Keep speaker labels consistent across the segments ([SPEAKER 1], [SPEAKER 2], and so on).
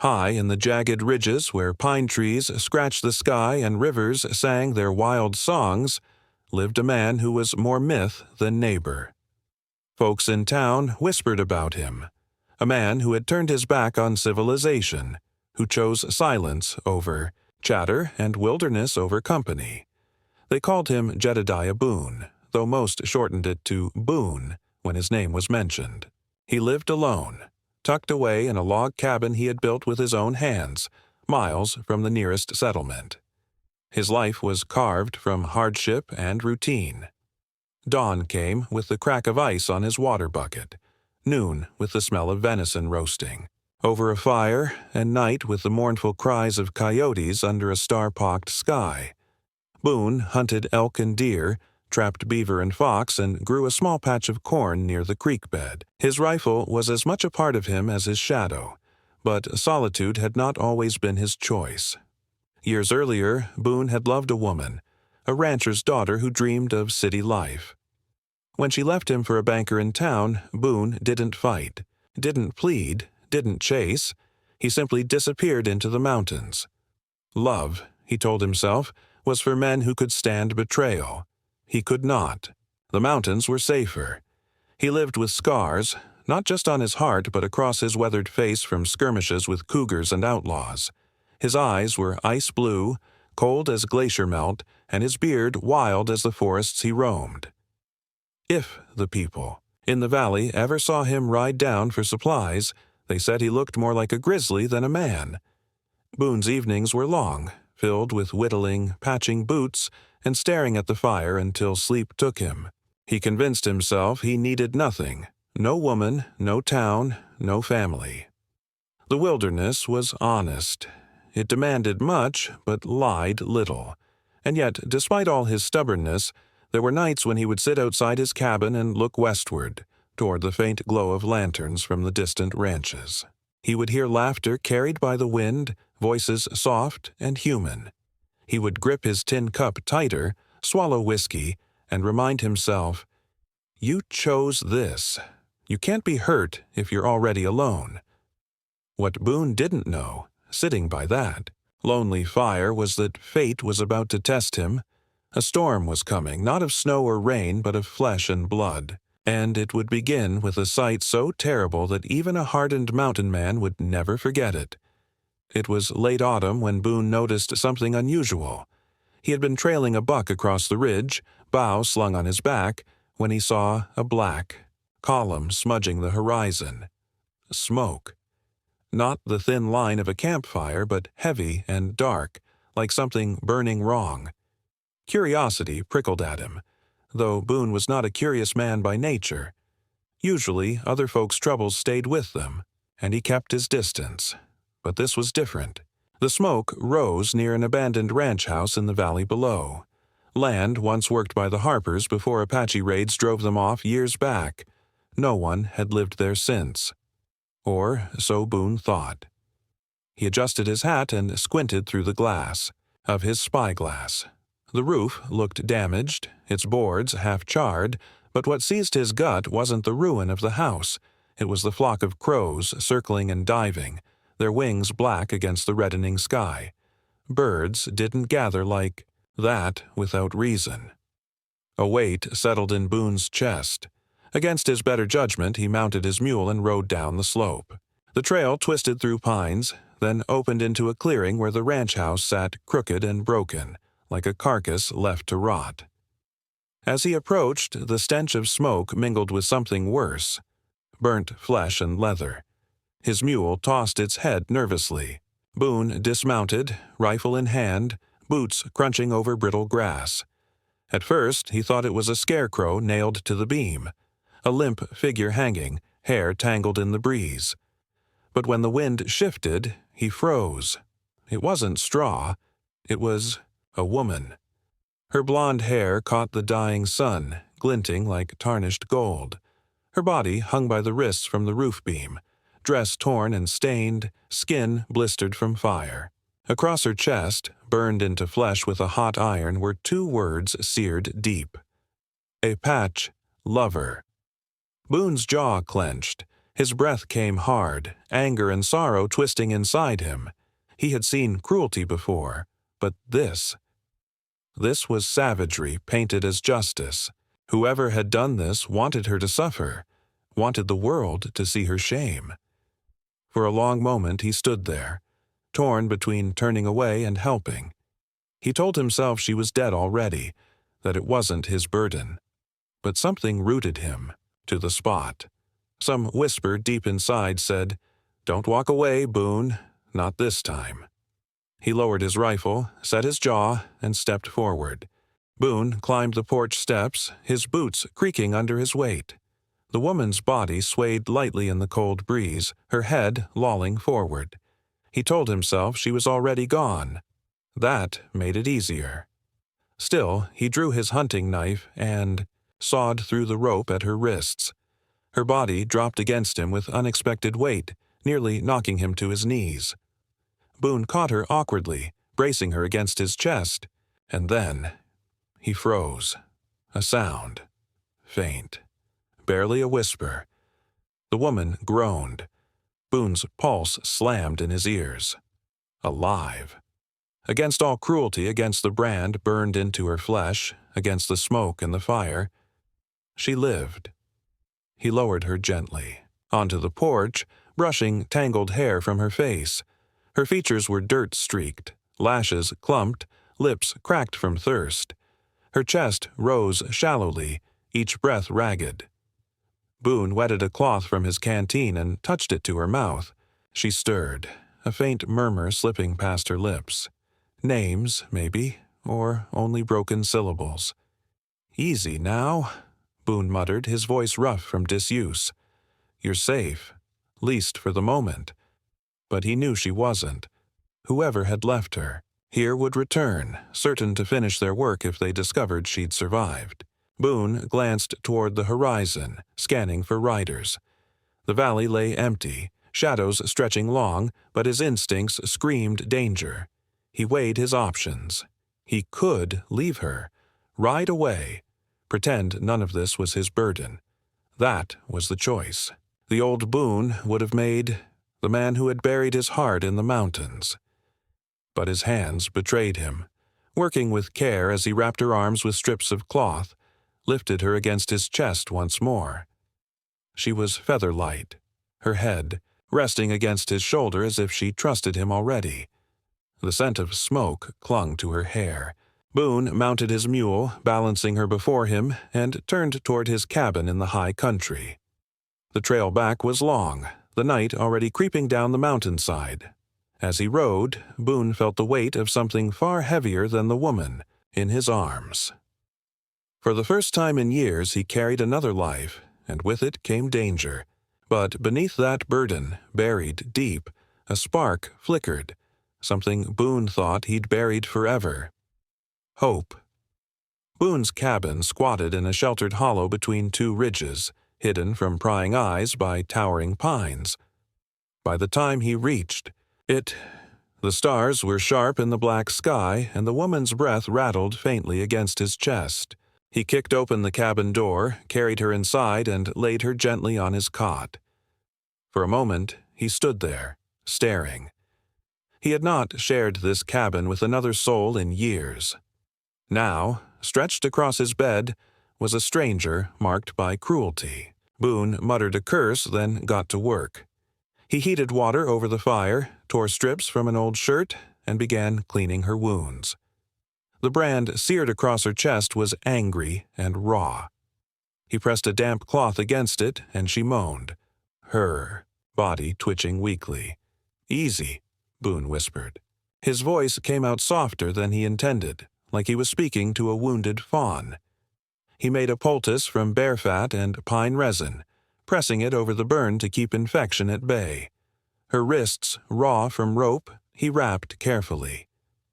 [SPEAKER 1] High in the jagged ridges where pine trees scratched the sky and rivers sang their wild songs, lived a man who was more myth than neighbor. Folks in town whispered about him, a man who had turned his back on civilization, who chose silence over chatter and wilderness over company. They called him Jedediah Boone, though most shortened it to Boone when his name was mentioned. He lived alone, tucked away in a log cabin he had built with his own hands, miles from the nearest settlement. His life was carved from hardship and routine. Dawn came with the crack of ice on his water bucket, noon with the smell of venison roasting, over a fire, and night with the mournful cries of coyotes under a star-pocked sky. Boone hunted elk and deer, trapped beaver and fox, and grew a small patch of corn near the creek bed. His rifle was as much a part of him as his shadow, but solitude had not always been his choice. Years earlier, Boone had loved a woman, a rancher's daughter who dreamed of city life. When she left him for a banker in town, Boone didn't fight, didn't plead, didn't chase. He simply disappeared into the mountains. Love, he told himself, was for men who could stand betrayal. He could not. The mountains were safer. He lived with scars, not just on his heart but across his weathered face from skirmishes with cougars and outlaws. His eyes were ice blue, cold as glacier melt, and his beard wild as the forests he roamed. If the people in the valley ever saw him ride down for supplies, they said he looked more like a grizzly than a man. Boone's evenings were long, filled with whittling, patching boots, and staring at the fire until sleep took him. He convinced himself he needed nothing, no woman, no town, no family. The wilderness was honest. It demanded much, but lied little. And yet, despite all his stubbornness, there were nights when he would sit outside his cabin and look westward, toward the faint glow of lanterns from the distant ranches. He would hear laughter carried by the wind, voices soft and human. He would grip his tin cup tighter, swallow whiskey, and remind himself, "You chose this. You can't be hurt if you're already alone." What Boone didn't know, sitting by that lonely fire, was that fate was about to test him. A storm was coming, not of snow or rain, but of flesh and blood, and it would begin with a sight so terrible that even a hardened mountain man would never forget it. It was late autumn when Boone noticed something unusual. He had been trailing a buck across the ridge, bow slung on his back, when he saw a black column smudging the horizon. Smoke. Not the thin line of a campfire, but heavy and dark, like something burning wrong. Curiosity prickled at him, though Boone was not a curious man by nature. Usually, other folks' troubles stayed with them, and he kept his distance. But this was different. The smoke rose near an abandoned ranch house in the valley below. Land once worked by the Harpers before Apache raids drove them off years back. No one had lived there since. Or so Boone thought. He adjusted his hat and squinted through the glass of his spyglass. The roof looked damaged, its boards half charred, but what seized his gut wasn't the ruin of the house. It was the flock of crows circling and diving, their wings black against the reddening sky. Birds didn't gather like that without reason. A weight settled in Boone's chest. Against his better judgment, he mounted his mule and rode down the slope. The trail twisted through pines, then opened into a clearing where the ranch house sat crooked and broken, like a carcass left to rot. As he approached, the stench of smoke mingled with something worse, burnt flesh and leather. His mule tossed its head nervously. Boone dismounted, rifle in hand, boots crunching over brittle grass. At first, he thought it was a scarecrow nailed to the beam, a limp figure hanging, hair tangled in the breeze. But when the wind shifted, he froze. It wasn't straw. It was a woman. Her blonde hair caught the dying sun, glinting like tarnished gold. Her body hung by the wrists from the roof beam, dress torn and stained, skin blistered from fire. Across her chest, burned into flesh with a hot iron, were two words seared deep. Apach, lover. Boone's jaw clenched. His breath came hard, anger and sorrow twisting inside him. He had seen cruelty before, but this was savagery painted as justice. Whoever had done this wanted her to suffer, wanted the world to see her shame. For a long moment he stood there, torn between turning away and helping. He told himself she was dead already, that it wasn't his burden. But something rooted him to the spot. Some whisper deep inside said, "Don't walk away, Boone, not this time." He lowered his rifle, set his jaw, and stepped forward. Boone climbed the porch steps, his boots creaking under his weight. The woman's body swayed lightly in the cold breeze, her head lolling forward. He told himself she was already gone. That made it easier. Still, he drew his hunting knife and sawed through the rope at her wrists. Her body dropped against him with unexpected weight, nearly knocking him to his knees. Boone caught her awkwardly, bracing her against his chest, and then he froze. A sound. Faint. Barely a whisper. The woman groaned. Boone's pulse slammed in his ears. Alive. Against all cruelty, against the brand burned into her flesh, against the smoke and the fire, she lived. He lowered her gently onto the porch, brushing tangled hair from her face. Her features were dirt-streaked, lashes clumped, lips cracked from thirst. Her chest rose shallowly, each breath ragged. Boone wetted a cloth from his canteen and touched it to her mouth. She stirred, a faint murmur slipping past her lips. Names, maybe, or only broken syllables. "Easy now," Boone muttered, his voice rough from disuse. "You're safe, least for the moment." But he knew she wasn't. Whoever had left her here would return, certain to finish their work if they discovered she'd survived. Boone glanced toward the horizon, scanning for riders. The valley lay empty, shadows stretching long, but his instincts screamed danger. He weighed his options. He could leave her, ride away, pretend none of this was his burden. That was the choice. The old Boone would have made, the man who had buried his heart in the mountains. But his hands betrayed him. Working with care as he wrapped her arms with strips of cloth, lifted her against his chest once more. She was feather-light, her head resting against his shoulder as if she trusted him already. The scent of smoke clung to her hair. Boone mounted his mule, balancing her before him, and turned toward his cabin in the high country. The trail back was long, the night already creeping down the mountainside. As he rode, Boone felt the weight of something far heavier than the woman in his arms. For the first time in years he carried another life, and with it came danger. But beneath that burden, buried deep, a spark flickered, something Boone thought he'd buried forever. Hope. Boone's cabin squatted in a sheltered hollow between two ridges, hidden from prying eyes by towering pines. By the time he reached it, the stars were sharp in the black sky, and the woman's breath rattled faintly against his chest. He kicked open the cabin door, carried her inside, and laid her gently on his cot. For a moment, he stood there, staring. He had not shared this cabin with another soul in years. Now, stretched across his bed, was a stranger marked by cruelty. Boone muttered a curse, then got to work. He heated water over the fire, tore strips from an old shirt, and began cleaning her wounds. The brand seared across her chest was angry and raw. He pressed a damp cloth against it, and she moaned, her body twitching weakly. "Easy," Boone whispered. His voice came out softer than he intended, like he was speaking to a wounded fawn. He made a poultice from bear fat and pine resin, pressing it over the burn to keep infection at bay. Her wrists, raw from rope, he wrapped carefully.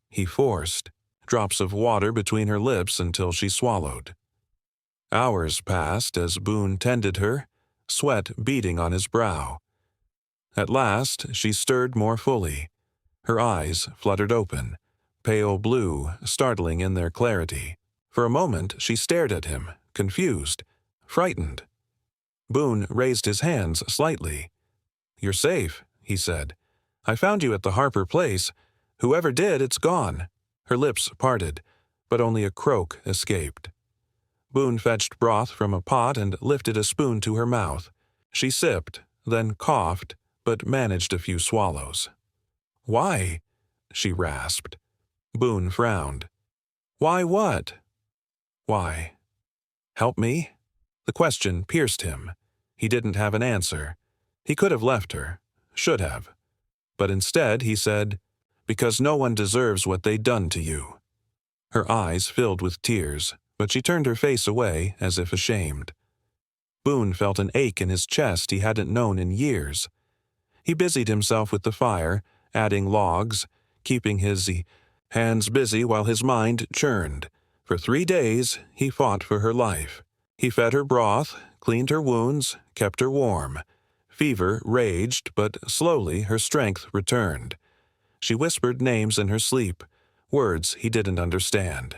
[SPEAKER 1] He forced drops of water between her lips until she swallowed. Hours passed as Boone tended her, sweat beading on his brow. At last she stirred more fully. Her eyes fluttered open, pale blue, startling in their clarity. For a moment she stared at him, confused, frightened. Boone raised his hands slightly. "You're safe," he said. "I found you at the Harper place. Whoever did, it's gone." Her lips parted, but only a croak escaped. Boone fetched broth from a pot and lifted a spoon to her mouth. She sipped, then coughed, but managed a few swallows. "Why?" she rasped. Boone frowned. "Why what?" "Why? Help me?" The question pierced him. He didn't have an answer. He could have left her, should have. But instead he said, "Because no one deserves what they'd done to you." Her eyes filled with tears, but she turned her face away as if ashamed. Boone felt an ache in his chest he hadn't known in years. He busied himself with the fire, adding logs, keeping his hands busy while his mind churned. For 3 days he fought for her life. He fed her broth, cleaned her wounds, kept her warm. Fever raged, but slowly her strength returned. She whispered names in her sleep, words he didn't understand.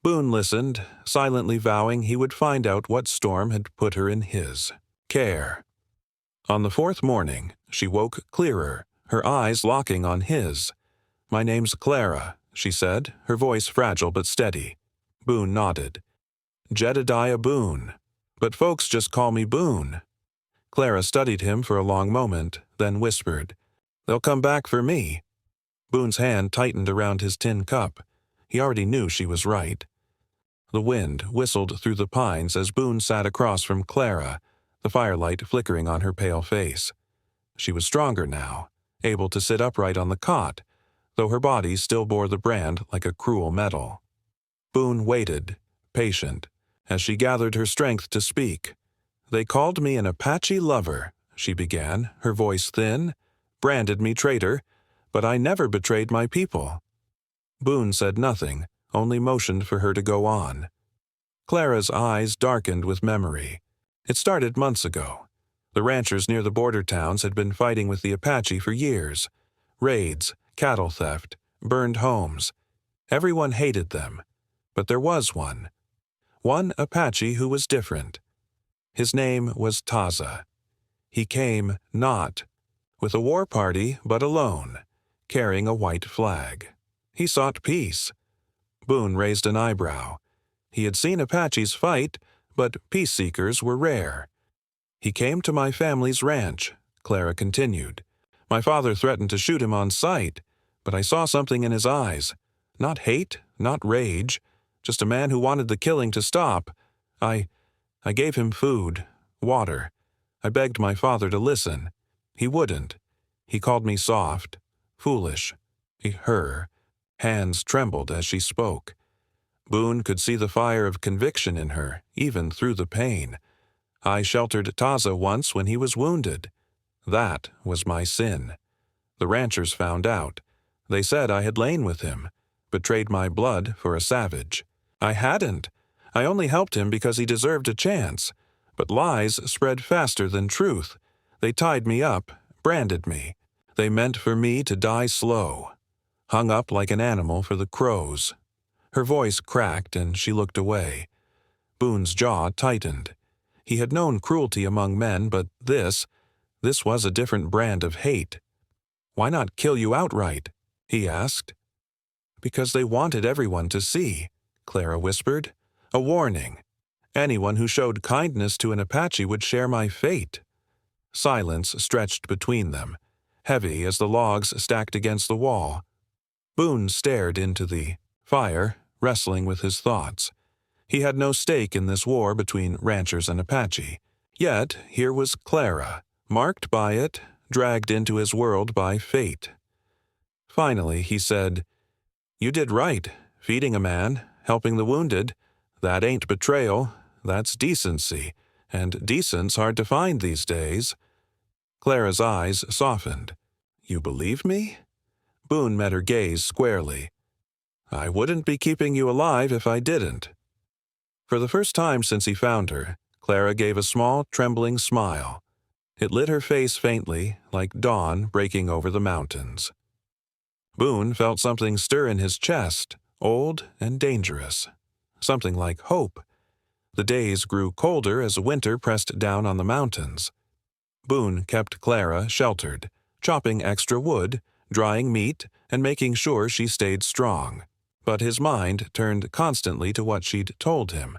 [SPEAKER 1] Boone listened, silently vowing he would find out what storm had put her in his care. On the 4th morning, she woke clearer, her eyes locking on his. "My name's Clara," she said, her voice fragile but steady. Boone nodded. "Jedediah Boone. But folks just call me Boone." Clara studied him for a long moment, then whispered, "They'll come back for me." Boone's hand tightened around his tin cup. He already knew she was right. The wind whistled through the pines as Boone sat across from Clara, the firelight flickering on her pale face. She was stronger now, able to sit upright on the cot, though her body still bore the brand like a cruel metal. Boone waited, patient, as she gathered her strength to speak. "They called me an Apache lover," she began, her voice thin, "branded me traitor, but I never betrayed my people." Boone said nothing, only motioned for her to go on. Clara's eyes darkened with memory. It started months ago. The ranchers near the border towns had been fighting with the Apache for years. Raids, cattle theft, burned homes. Everyone hated them. But there was one. One Apache who was different. His name was Taza. He came not with a war party, but alone, carrying a white flag. He sought peace. Boone raised an eyebrow. He had seen Apaches fight, but peace-seekers were rare. "He came to my family's ranch," Clara continued. "My father threatened to shoot him on sight, but I saw something in his eyes. Not hate, not rage, just a man who wanted the killing to stop. I gave him food, water. I begged my father to listen. He wouldn't. He called me soft, foolish. Her hands trembled as she spoke. Boone could see the fire of conviction in her, even through the pain. I sheltered Taza once when he was wounded. That was my sin. The ranchers found out. They said I had lain with him, betrayed my blood for a savage. I hadn't. I only helped him because he deserved a chance. But lies spread faster than truth. They tied me up, branded me. They meant for me to die slow. Hung up like an animal for the crows." Her voice cracked and she looked away. Boone's jaw tightened. He had known cruelty among men, but this was a different brand of hate. "Why not kill you outright?" he asked. "Because they wanted everyone to see," Clara whispered. "A warning. Anyone who showed kindness to an Apache would share my fate." Silence stretched between them, heavy as the logs stacked against the wall. Boone stared into the fire, wrestling with his thoughts. He had no stake in this war between ranchers and Apache. Yet here was Clara, marked by it, dragged into his world by fate. Finally he said, "You did right, feeding a man, helping the wounded. That ain't betrayal, that's decency, and decent's hard to find these days." Clara's eyes softened. "You believe me?" Boone met her gaze squarely. "I wouldn't be keeping you alive if I didn't." For the first time since he found her, Clara gave a small, trembling smile. It lit her face faintly, like dawn breaking over the mountains. Boone felt something stir in his chest, old and dangerous. Something like hope. The days grew colder as winter pressed down on the mountains. Boone kept Clara sheltered, chopping extra wood, drying meat, and making sure she stayed strong. But his mind turned constantly to what she'd told him,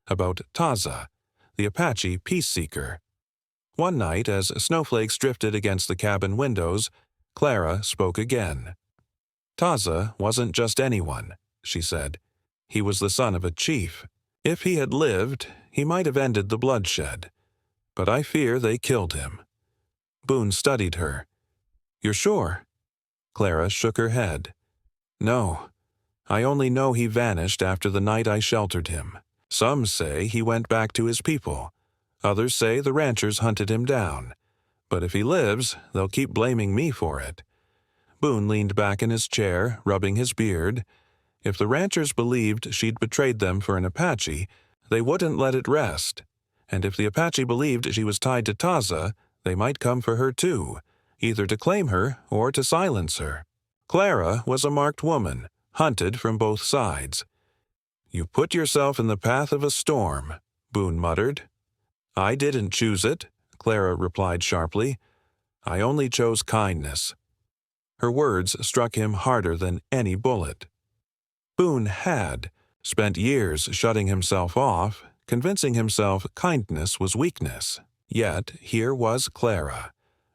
[SPEAKER 1] about Taza, the Apache peace-seeker. One night, as snowflakes drifted against the cabin windows, Clara spoke again. "Taza wasn't just anyone," she said. "He was the son of a chief. If he had lived, he might have ended the bloodshed. But I fear they killed him." Boone studied her. "You're sure?" Clara shook her head. "No. I only know he vanished after the night I sheltered him. Some say he went back to his people. Others say the ranchers hunted him down. But if he lives, they'll keep blaming me for it." Boone leaned back in his chair, rubbing his beard. If the ranchers believed she'd betrayed them for an Apache, they wouldn't let it rest. And if the Apache believed she was tied to Taza, they might come for her too, either to claim her or to silence her. Clara was a marked woman, hunted from both sides. "You put yourself in the path of a storm," Boone muttered. "I didn't choose it," Clara replied sharply. "I only chose kindness." Her words struck him harder than any bullet. Boone had spent years shutting himself off, convincing himself kindness was weakness. Yet here was Clara,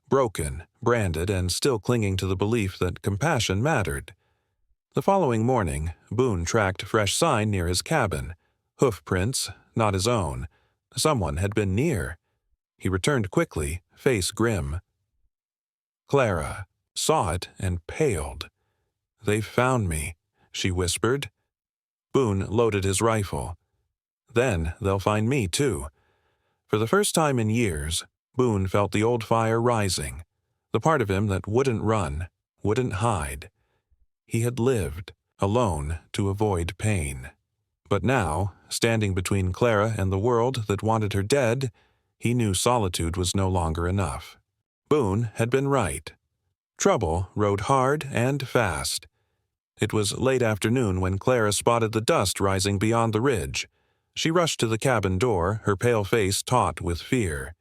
[SPEAKER 1] broken, branded, and still clinging to the belief that compassion mattered. The following morning, Boone tracked fresh sign near his cabin. Hoof prints, not his own. Someone had been near. He returned quickly, face grim. Clara saw it and paled. "They've found me," she whispered. Boone loaded his rifle. "Then they'll find me, too." For the first time in years, Boone felt the old fire rising, the part of him that wouldn't run, wouldn't hide. He had lived, alone, to avoid pain. But now, standing between Clara and the world that wanted her dead, he knew solitude was no longer enough. Boone had been right. Trouble rode hard and fast. It was late afternoon when Clara spotted the dust rising beyond the ridge. She rushed to the cabin door, her pale face taut with fear.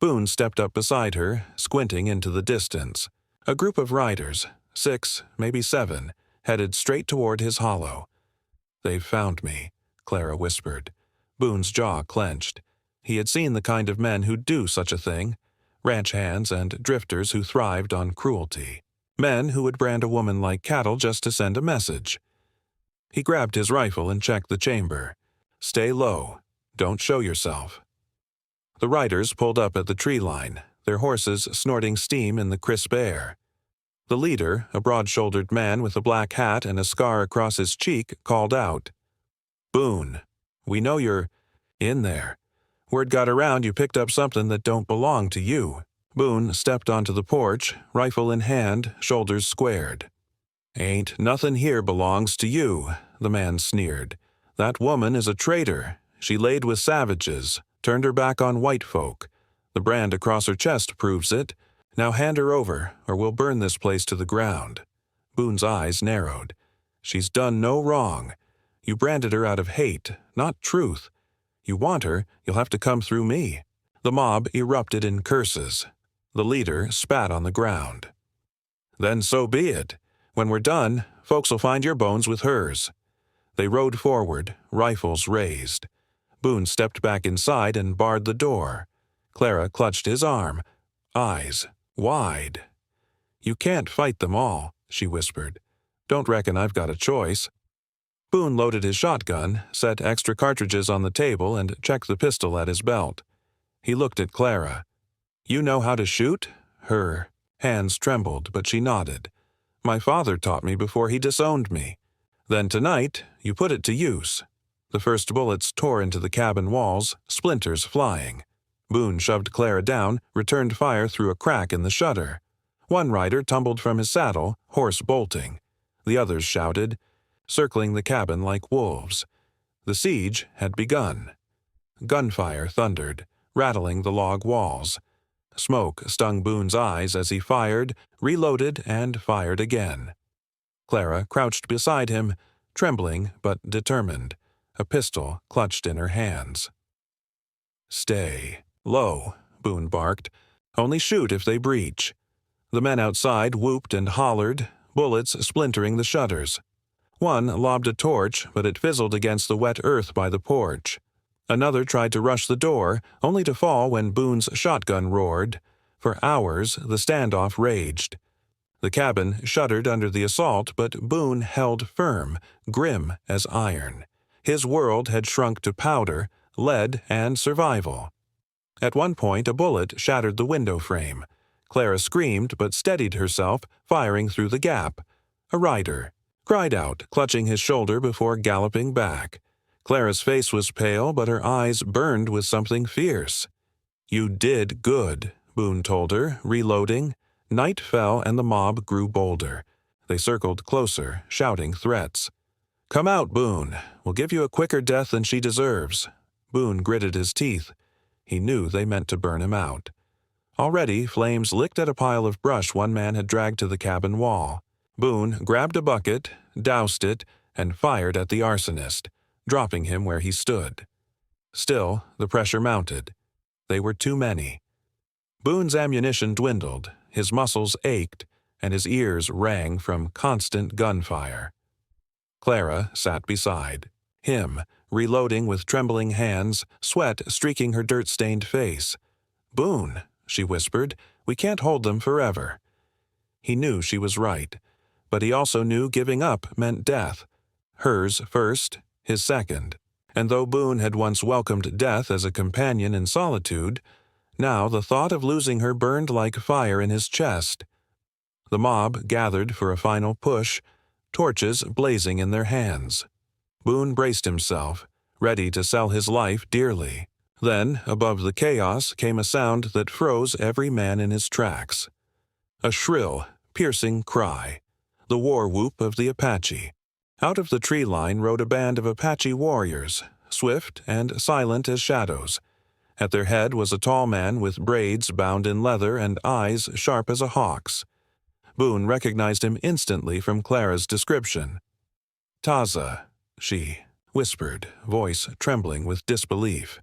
[SPEAKER 1] Boone stepped up beside her, squinting into the distance. A group of riders, 6, maybe 7, headed straight toward his hollow. "They've found me," Clara whispered. Boone's jaw clenched. He had seen the kind of men who'd do such a thing, ranch hands and drifters who thrived on cruelty. Men who would brand a woman like cattle just to send a message. He grabbed his rifle and checked the chamber. "Stay low. Don't show yourself." The riders pulled up at the tree line, their horses snorting steam in the crisp air. The leader, a broad-shouldered man with a black hat and a scar across his cheek, called out, "Boone, we know you're in there. Word got around you picked up something that don't belong to you." Boone stepped onto the porch, rifle in hand, shoulders squared. "Ain't nothing here belongs to you," the man sneered. "That woman is a traitor. She laid with savages, turned her back on white folk. The brand across her chest proves it. Now hand her over, or we'll burn this place to the ground." Boone's eyes narrowed. "She's done no wrong. You branded her out of hate, not truth. You want her, you'll have to come through me." The mob erupted in curses. The leader spat on the ground. "Then so be it. When we're done, folks'll find your bones with hers." They rode forward, rifles raised. Boone stepped back inside and barred the door. Clara clutched his arm, eyes wide. "You can't fight them all," she whispered. "Don't reckon I've got a choice." Boone loaded his shotgun, set extra cartridges on the table, and checked the pistol at his belt. He looked at Clara. "You know how to shoot?" Her hands trembled, but she nodded. "My father taught me before he disowned me. Then tonight, you put it to use." The first bullets tore into the cabin walls, splinters flying. Boone shoved Clara down, returned fire through a crack in the shutter. One rider tumbled from his saddle, horse bolting. The others shouted, circling the cabin like wolves. The siege had begun. Gunfire thundered, rattling the log walls. Smoke stung Boone's eyes as he fired, reloaded, and fired again. Clara crouched beside him, trembling but determined. a pistol clutched in her hands. "Stay low," Boone barked. "Only shoot if they breach." The men outside whooped and hollered, bullets splintering the shutters. One lobbed a torch, but it fizzled against the wet earth by the porch. Another tried to rush the door, only to fall when Boone's shotgun roared. For hours, the standoff raged. The cabin shuddered under the assault, but Boone held firm, grim as iron. His world had shrunk to powder, lead, and survival. At one point, a bullet shattered the window frame. Clara screamed but steadied herself, firing through the gap. A rider cried out, clutching his shoulder before galloping back. Clara's face was pale, but her eyes burned with something fierce. "You did good," Boone told her, reloading. Night fell and the mob grew bolder. They circled closer, shouting threats. "Come out, Boone. We'll give you a quicker death than she deserves." Boone gritted his teeth. He knew they meant to burn him out. Already, flames licked at a pile of brush one man had dragged to the cabin wall. Boone grabbed a bucket, doused it, and fired at the arsonist, dropping him where he stood. Still, the pressure mounted. They were too many. Boone's ammunition dwindled, his muscles ached, and his ears rang from constant gunfire. Clara sat beside him, reloading with trembling hands, sweat streaking her dirt-stained face. "Boone," she whispered, "we can't hold them forever." He knew she was right, but he also knew giving up meant death. Hers first, his second. And though Boone had once welcomed death as a companion in solitude, now the thought of losing her burned like fire in his chest. The mob gathered for a final push, torches blazing in their hands. Boone braced himself, ready to sell his life dearly. Then, above the chaos, came a sound that froze every man in his tracks. A shrill, piercing cry. The war whoop of the Apache. Out of the tree line rode a band of Apache warriors, swift and silent as shadows. At their head was a tall man with braids bound in leather and eyes sharp as a hawk's. Boone recognized him instantly from Clara's description. "Taza," she whispered, voice trembling with disbelief.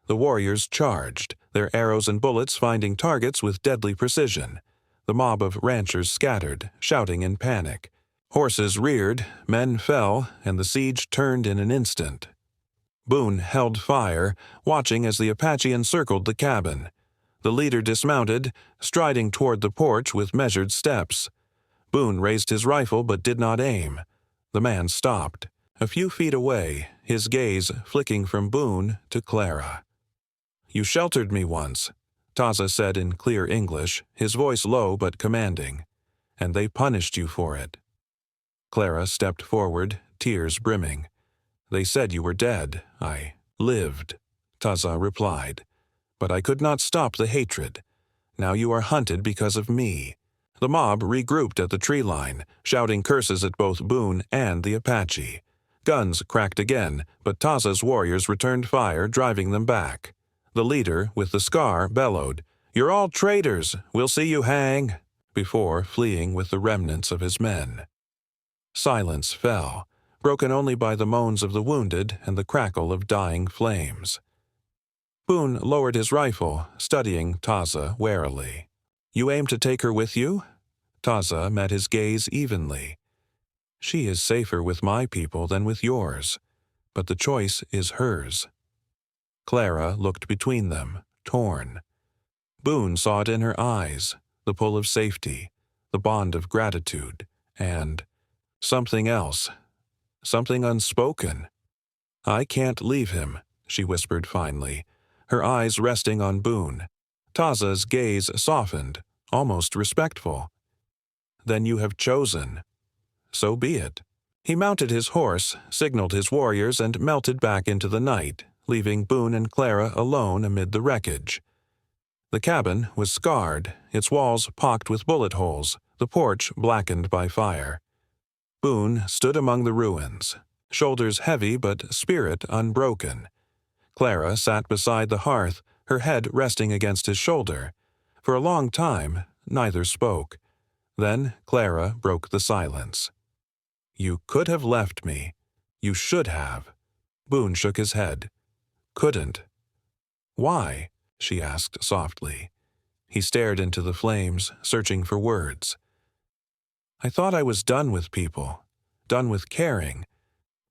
[SPEAKER 1] The warriors charged, their arrows and bullets finding targets with deadly precision. The mob of ranchers scattered, shouting in panic. Horses reared, men fell, and the siege turned in an instant. Boone held fire, watching as the Apache encircled the cabin. The leader dismounted, striding toward the porch with measured steps. Boone raised his rifle but did not aim. The man stopped, a few feet away, his gaze flicking from Boone to Clara. "You sheltered me once," Taza said in clear English, his voice low but commanding. "And they punished you for it." Clara stepped forward, tears brimming. "They said you were dead. I lived," Taza replied. "But I could not stop the hatred. Now you are hunted because of me." The mob regrouped at the tree line, shouting curses at both Boone and the Apache. Guns cracked again, but Taza's warriors returned fire, driving them back. The leader, with the scar, bellowed, "You're all traitors! We'll see you hang!" before fleeing with the remnants of his men. Silence fell, broken only by the moans of the wounded and the crackle of dying flames. Boone lowered his rifle, studying Taza warily. "You aim to take her with you?" Taza met his gaze evenly. "She is safer with my people than with yours, but the choice is hers." Clara looked between them, torn. Boone saw it in her eyes, the pull of safety, the bond of gratitude, and something else, something unspoken. "I can't leave him," she whispered finally, her eyes resting on Boone. Taza's gaze softened, almost respectful. "Then you have chosen. So be it." He mounted his horse, signaled his warriors, and melted back into the night, leaving Boone and Clara alone amid the wreckage. The cabin was scarred, its walls pocked with bullet holes, the porch blackened by fire. Boone stood among the ruins, shoulders heavy but spirit unbroken. Clara sat beside the hearth, her head resting against his shoulder. For a long time, neither spoke. Then Clara broke the silence. "You could have left me. You should have. Boone shook his head. Couldn't. Why? She asked softly. He stared into the flames, searching for words. I thought I was done with people, done with caring,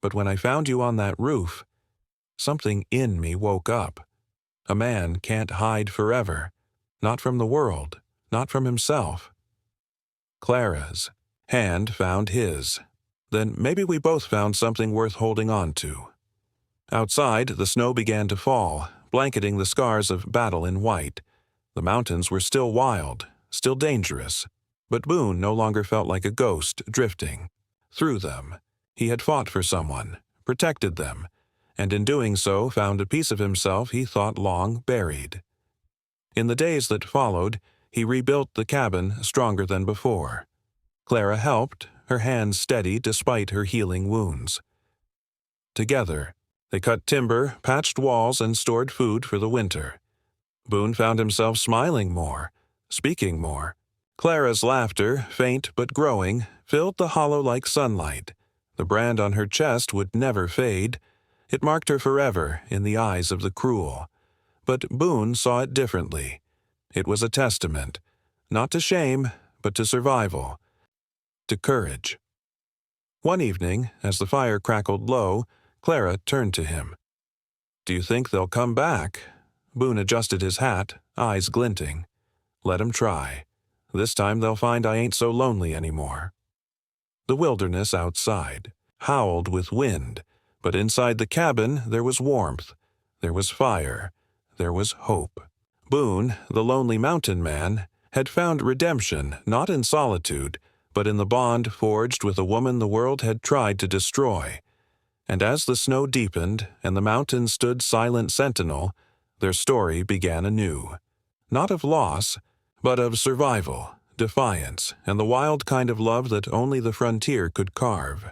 [SPEAKER 1] but when I found you on that roof, something in me woke up. A man can't hide forever, not from the world, not from himself. Clara's hand found his. Then maybe we both found something worth holding on to. Outside, the snow began to fall, blanketing the scars of battle in white. The mountains were still wild, still dangerous, but Boone no longer felt like a ghost drifting. Through them, he had fought for someone, protected them, and in doing so found a piece of himself he thought long buried. In the days that followed, he rebuilt the cabin stronger than before. Clara helped, her hands steady despite her healing wounds. Together, they cut timber, patched walls, and stored food for the winter. Boone found himself smiling more, speaking more. Clara's laughter, faint but growing, filled the hollow like sunlight. The brand on her chest would never fade. It marked her forever in the eyes of the cruel. But Boone saw it differently. It was a testament, not to shame, but to survival, to courage. One evening, as the fire crackled low, Clara turned to him. Do you think they'll come back? Boone adjusted his hat, eyes glinting. Let 'em try. This time they'll find I ain't so lonely anymore. The wilderness outside howled with wind, but inside the cabin there was warmth, there was fire, there was hope. Boone, the lonely mountain man, had found redemption not in solitude, but in the bond forged with a woman the world had tried to destroy. And as the snow deepened and the mountains stood silent sentinel, their story began anew. Not of loss, but of survival, defiance, and the wild kind of love that only the frontier could carve.